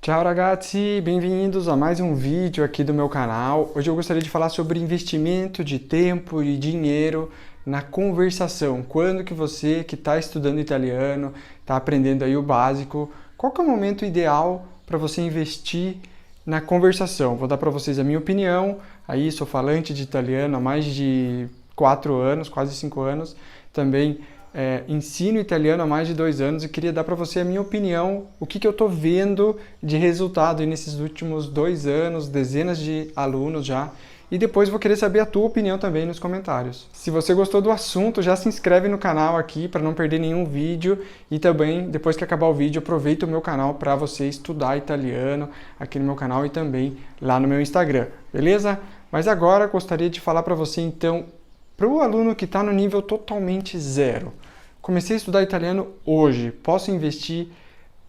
Ciao ragazzi, bem-vindos a mais um vídeo aqui do meu canal. Hoje eu gostaria de falar sobre investimento de tempo e dinheiro na conversação. Quando que você que está estudando italiano, está aprendendo aí o básico, qual que é o momento ideal para você investir na conversação? Vou dar para vocês a minha opinião. Aí sou falante de italiano há mais de 4 anos, quase 5 anos. Também ensino italiano há mais de 2 anos e queria dar para você a minha opinião, o que eu estou vendo de resultado nesses últimos 2 anos, dezenas de alunos já, e depois vou querer saber a tua opinião também nos comentários. Se você gostou do assunto, já se inscreve no canal aqui para não perder nenhum vídeo e também, depois que acabar o vídeo, aproveita o meu canal para você estudar italiano aqui no meu canal e também lá no meu Instagram, beleza? Mas agora gostaria de falar para você então, para o aluno que está no nível totalmente zero. Comecei a estudar italiano hoje, posso investir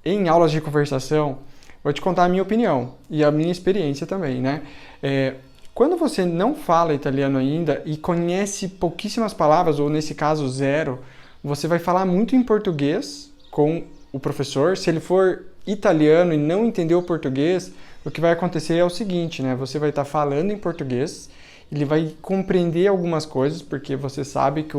em aulas de conversação? Vou te contar a minha opinião e a minha experiência também, né? Quando você não fala italiano ainda e conhece pouquíssimas palavras, ou nesse caso zero, você vai falar muito em português com o professor. Se ele for italiano e não entender o português, o que vai acontecer é o seguinte, né? Você vai estar falando em português, ele vai compreender algumas coisas, porque você sabe que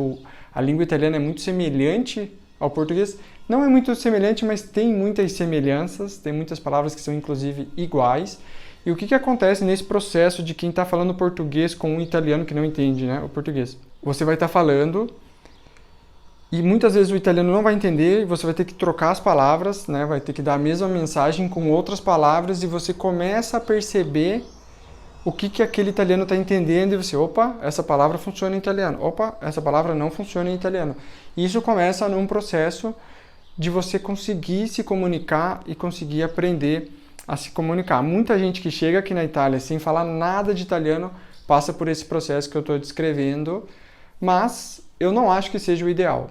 a língua italiana é muito semelhante ao português. Não é muito semelhante, mas tem muitas semelhanças, tem muitas palavras que são inclusive iguais. E o que acontece nesse processo de quem está falando português com um italiano que não entende, né, o português? Você vai estar falando e muitas vezes o italiano não vai entender e você vai ter que trocar as palavras, né, vai ter que dar a mesma mensagem com outras palavras e você começa a perceber o que aquele italiano está entendendo e você, opa, essa palavra funciona em italiano, opa, essa palavra não funciona em italiano. E isso começa num processo de você conseguir se comunicar e conseguir aprender a se comunicar. Muita gente que chega aqui na Itália sem falar nada de italiano passa por esse processo que eu estou descrevendo, mas eu não acho que seja o ideal.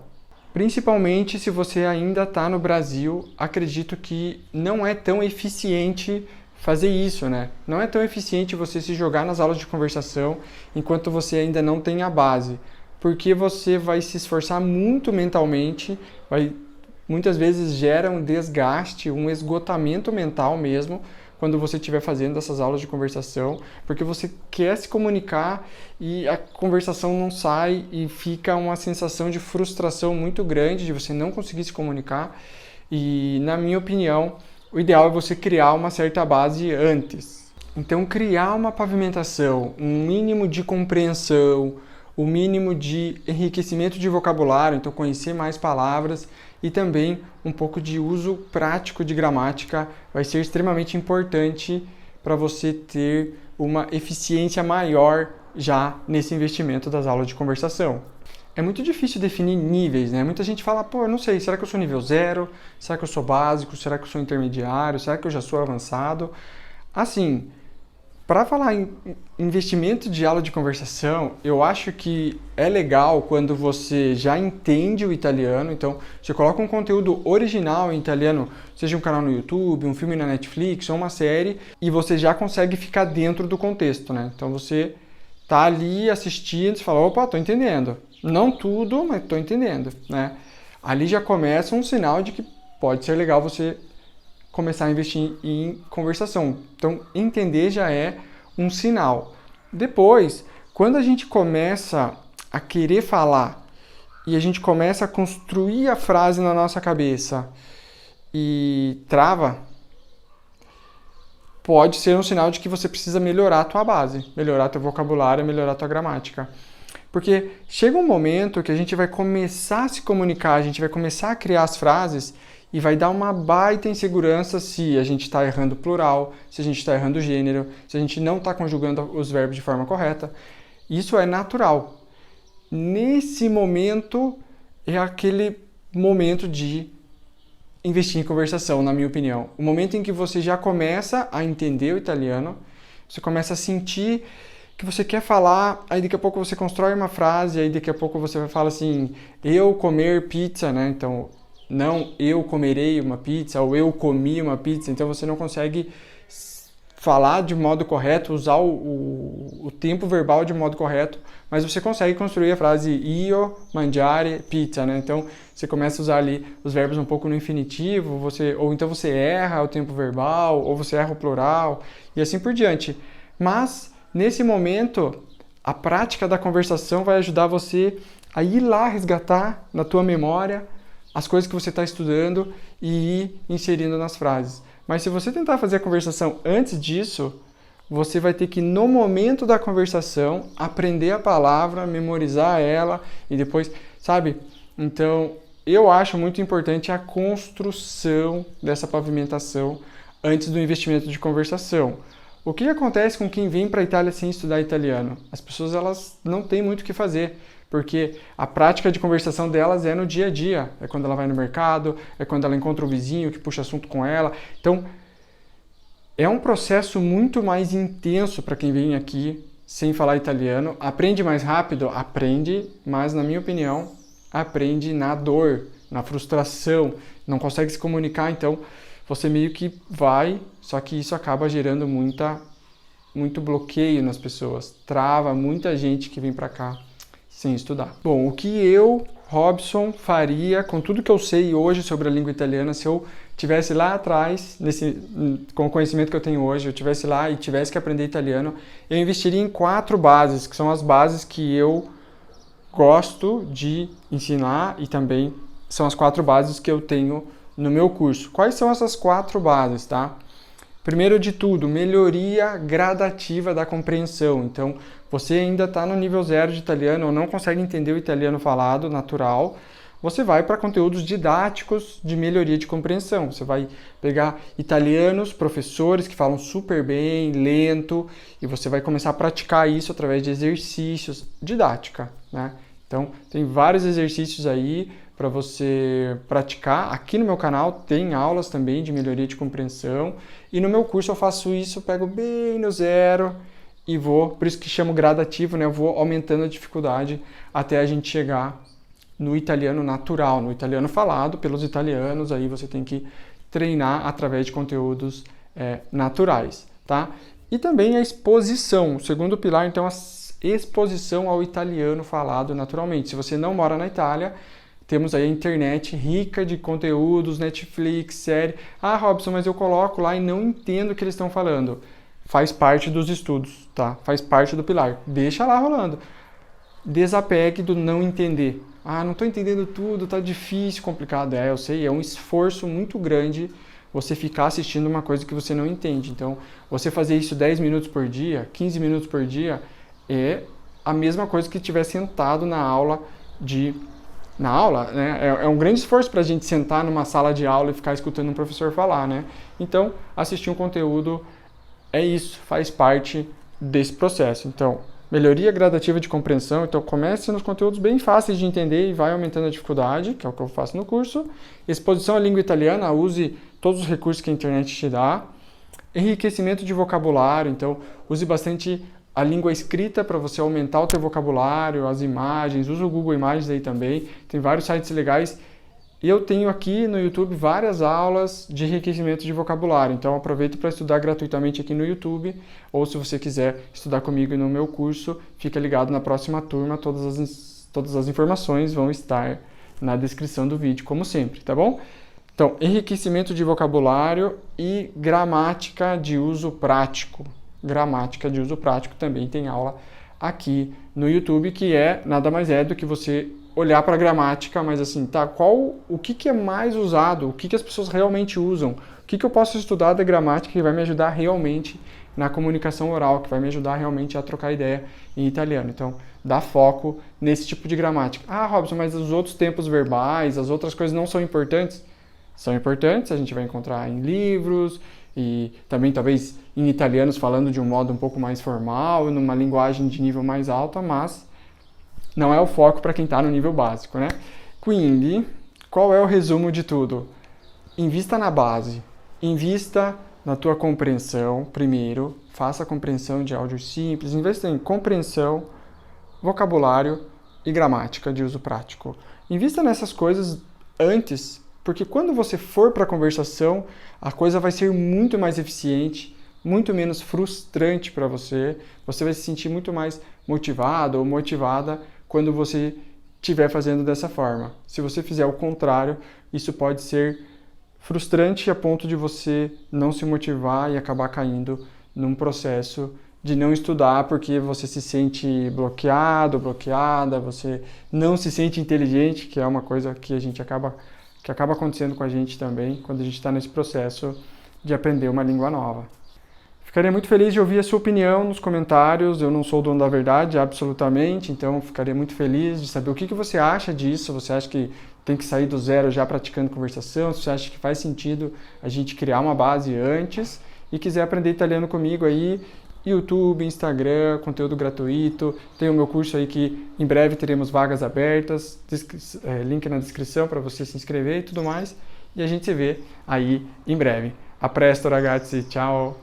Principalmente se você ainda está no Brasil, acredito que não é tão eficiente fazer isso, né? Não é tão eficiente você se jogar nas aulas de conversação enquanto você ainda não tem a base, porque você vai se esforçar muito mentalmente, muitas vezes gera um desgaste, um esgotamento mental mesmo, quando você estiver fazendo essas aulas de conversação, porque você quer se comunicar e a conversação não sai e fica uma sensação de frustração muito grande de você não conseguir se comunicar. E, na minha opinião, o ideal é você criar uma certa base antes. Então, criar uma pavimentação, um mínimo de compreensão, o mínimo de enriquecimento de vocabulário, então conhecer mais palavras e também um pouco de uso prático de gramática vai ser extremamente importante para você ter uma eficiência maior já nesse investimento das aulas de conversação. É muito difícil definir níveis, né? Muita gente fala, pô, não sei, será que eu sou nível 0? Será que eu sou básico? Será que eu sou intermediário? Será que eu já sou avançado? Assim, para falar em investimento de aula de conversação, eu acho que é legal quando você já entende o italiano, então você coloca um conteúdo original em italiano, seja um canal no YouTube, um filme na Netflix ou uma série, e você já consegue ficar dentro do contexto, né? Então você tá ali assistindo, você fala, opa, tô entendendo. Não tudo, mas tô entendendo, né? Ali já começa um sinal de que pode ser legal você começar a investir em conversação. Então, entender já é um sinal. Depois, quando a gente começa a querer falar e a gente começa a construir a frase na nossa cabeça e trava, pode ser um sinal de que você precisa melhorar a tua base, melhorar teu vocabulário, melhorar a tua gramática. Porque chega um momento que a gente vai começar a se comunicar, a gente vai começar a criar as frases e vai dar uma baita insegurança se a gente está errando o plural, se a gente está errando o gênero, se a gente não está conjugando os verbos de forma correta. Isso é natural. Nesse momento é aquele momento de investir em conversação, na minha opinião. O momento em que você já começa a entender o italiano, você começa a sentir que você quer falar, aí daqui a pouco você constrói uma frase, aí daqui a pouco você fala assim, eu comer pizza, né? Então, não eu comerei uma pizza, ou eu comi uma pizza, então você não consegue falar de modo correto, usar o tempo verbal de modo correto, mas você consegue construir a frase io mangiare pizza, né? Então, você começa a usar ali os verbos um pouco no infinitivo, ou então você erra o tempo verbal, ou você erra o plural, e assim por diante. Mas, nesse momento, a prática da conversação vai ajudar você a ir lá resgatar na tua memória as coisas que você está estudando e ir inserindo nas frases. Mas se você tentar fazer a conversação antes disso, você vai ter que, no momento da conversação, aprender a palavra, memorizar ela e depois, sabe? Então, eu acho muito importante a construção dessa pavimentação antes do investimento de conversação. O que acontece com quem vem para a Itália sem estudar italiano? As pessoas elas não têm muito o que fazer, porque a prática de conversação delas é no dia a dia. É quando ela vai no mercado, é quando ela encontra o vizinho que puxa assunto com ela. Então, é um processo muito mais intenso para quem vem aqui sem falar italiano. Aprende mais rápido? Aprende, mas, na minha opinião, aprende na dor, na frustração, não consegue se comunicar, então você meio que vai, só que isso acaba gerando muito bloqueio nas pessoas, trava muita gente que vem para cá sem estudar. Bom, o que eu, Robson, faria com tudo que eu sei hoje sobre a língua italiana, se eu tivesse lá atrás, com o conhecimento que eu tenho hoje, eu tivesse lá e tivesse que aprender italiano, eu investiria em 4 bases, que são as bases que eu gosto de ensinar e também são as 4 bases que eu tenho no meu curso. Quais são essas 4 bases, tá? Primeiro de tudo, melhoria gradativa da compreensão. Então, você ainda está no nível 0 de italiano ou não consegue entender o italiano falado natural, você vai para conteúdos didáticos de melhoria de compreensão. Você vai pegar italianos, professores que falam super bem, lento, e você vai começar a praticar isso através de exercícios, didática, né? Então, tem vários exercícios aí para você praticar. Aqui no meu canal tem aulas também de melhoria de compreensão, e no meu curso eu faço isso, eu pego bem no 0 e vou, por isso que chamo gradativo, né? Eu vou aumentando a dificuldade até a gente chegar no italiano natural, no italiano falado pelos italianos. Aí você tem que treinar através de conteúdos naturais, tá? E também a exposição, o segundo pilar, então, a exposição ao italiano falado naturalmente. Se você não mora na Itália, temos aí a internet rica de conteúdos, Netflix, série. Ah, Robson, mas eu coloco lá e não entendo o que eles estão falando. Faz parte dos estudos, tá? Faz parte do pilar. Deixa lá rolando. Desapegue do não entender. Ah, não estou entendendo tudo, tá difícil, complicado. Eu sei, é um esforço muito grande você ficar assistindo uma coisa que você não entende. Então, você fazer isso 10 minutos por dia, 15 minutos por dia, é a mesma coisa que estiver sentado na aula, né? É um grande esforço para a gente sentar numa sala de aula e ficar escutando um professor falar, né? Então, assistir um conteúdo é isso, faz parte desse processo. Então, melhoria gradativa de compreensão. Então, comece nos conteúdos bem fáceis de entender e vai aumentando a dificuldade, que é o que eu faço no curso. Exposição à língua italiana, use todos os recursos que a internet te dá. Enriquecimento de vocabulário, então, use bastante a língua escrita para você aumentar o teu vocabulário, as imagens, usa o Google Imagens aí também, tem vários sites legais. E eu tenho aqui no YouTube várias aulas de enriquecimento de vocabulário, então aproveita para estudar gratuitamente aqui no YouTube, ou se você quiser estudar comigo no meu curso, fica ligado na próxima turma, todas as informações vão estar na descrição do vídeo, como sempre, tá bom? Então, enriquecimento de vocabulário e gramática de uso prático. Gramática de uso prático também tem aula aqui no YouTube, que nada mais é do que você olhar para a gramática, mas assim, tá, o que é mais usado, o que as pessoas realmente usam, o que eu posso estudar da gramática que vai me ajudar realmente na comunicação oral, que vai me ajudar realmente a trocar ideia em italiano. Então, dá foco nesse tipo de gramática. Ah, Robson, mas os outros tempos verbais, as outras coisas não são importantes? São importantes, a gente vai encontrar em livros e também talvez em italianos falando de um modo um pouco mais formal, numa linguagem de nível mais alta, mas não é o foco para quem está no nível básico, né? Quindi, qual é o resumo de tudo? Invista na base, invista na tua compreensão primeiro, faça a compreensão de áudio simples, invista em compreensão, vocabulário e gramática de uso prático. Invista nessas coisas antes, porque quando você for para a conversação, a coisa vai ser muito mais eficiente, muito menos frustrante para você, você vai se sentir muito mais motivado ou motivada quando você estiver fazendo dessa forma. Se você fizer o contrário, isso pode ser frustrante a ponto de você não se motivar e acabar caindo num processo de não estudar porque você se sente bloqueado, bloqueada, você não se sente inteligente, que é uma coisa que que acaba acontecendo com a gente também quando a gente está nesse processo de aprender uma língua nova. Ficaria muito feliz de ouvir a sua opinião nos comentários. Eu não sou o dono da verdade, absolutamente, então ficaria muito feliz de saber o que você acha disso. Você acha que tem que sair do zero já praticando conversação? Se você acha que faz sentido a gente criar uma base antes e quiser aprender italiano comigo aí, YouTube, Instagram, conteúdo gratuito. Tem o meu curso aí que em breve teremos vagas abertas, link na descrição para você se inscrever e tudo mais. E a gente se vê aí em breve. A presto, ragazzi, ciao!